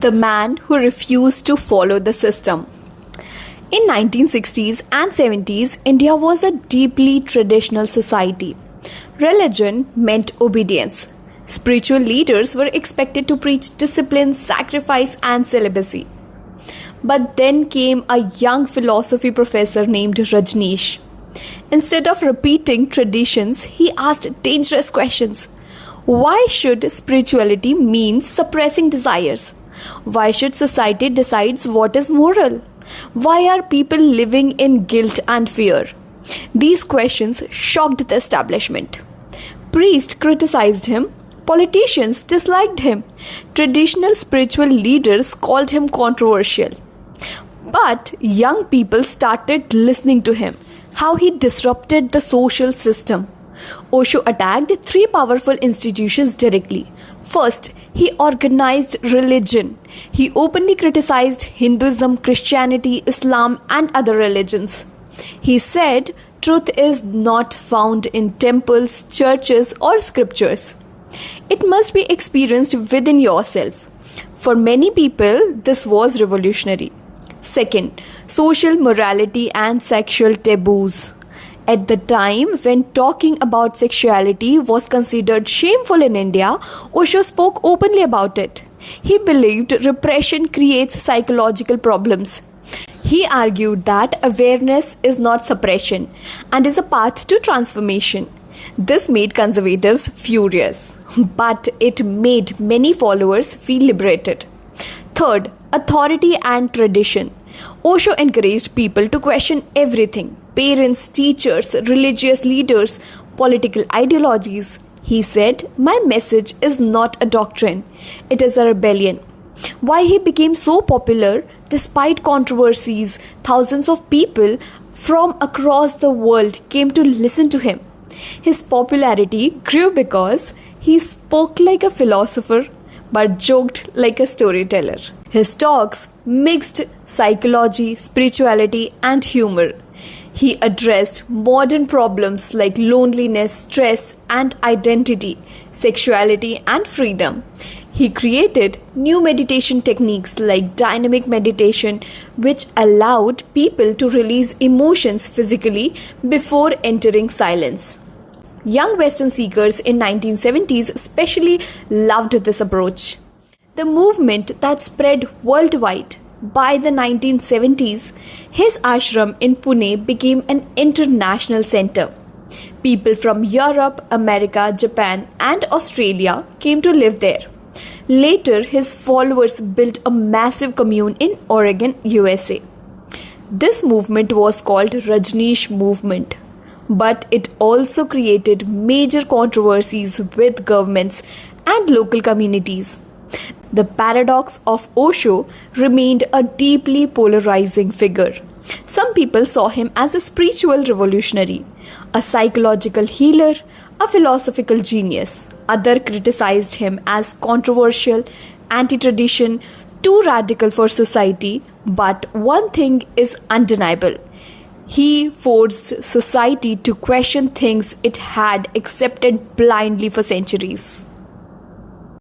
The man who refused to follow the system. In 1960s and 70s, India was a deeply traditional society. Religion meant obedience. Spiritual leaders were expected to preach discipline, sacrifice, and celibacy. But then came a young philosophy professor named Rajneesh. Instead of repeating traditions, he asked dangerous questions. Why should spirituality mean suppressing desires? Why should society decide what is moral? Why are people living in guilt and fear? These questions shocked the establishment. Priests criticized him. Politicians disliked him. Traditional spiritual leaders called him controversial. But young people started listening to him. How he disrupted the social system. Osho attacked three powerful institutions directly. First, he organized religion. He openly criticized Hinduism, Christianity, Islam, and other religions. He said truth is not found in temples, churches, or scriptures. It must be experienced within yourself. For many people, this was revolutionary. Second, social morality and sexual taboos. At the time when talking about sexuality was considered shameful in India, Osho spoke openly about it. He believed repression creates psychological problems. He argued that awareness is not suppression and is a path to transformation. This made conservatives furious, but it made many followers feel liberated. Third, authority and tradition. Osho encouraged people to question everything: parents, teachers, religious leaders, political ideologies. He said, "My message is not a doctrine, it is a rebellion." Why he became so popular despite controversies, thousands of people from across the world came to listen to him. His popularity grew because he spoke like a philosopher but joked like a storyteller. His talks mixed psychology, spirituality, and humor. He addressed modern problems like loneliness, stress, and identity, sexuality, and freedom. He created new meditation techniques like dynamic meditation, which allowed people to release emotions physically before entering silence. Young Western seekers in 1970s especially loved this approach. The movement that spread worldwide. By the 1970s, his ashram in Pune became an international center. People from Europe, America, Japan, and Australia came to live there. Later, his followers built a massive commune in Oregon, USA. This movement was called Rajneesh movement, but it also created major controversies with governments and local communities. The paradox of Osho remained a deeply polarizing figure. Some people saw him as a spiritual revolutionary, a psychological healer, a philosophical genius. Others criticized him as controversial, anti-tradition, too radical for society. But one thing is undeniable. He forced society to question things it had accepted blindly for centuries.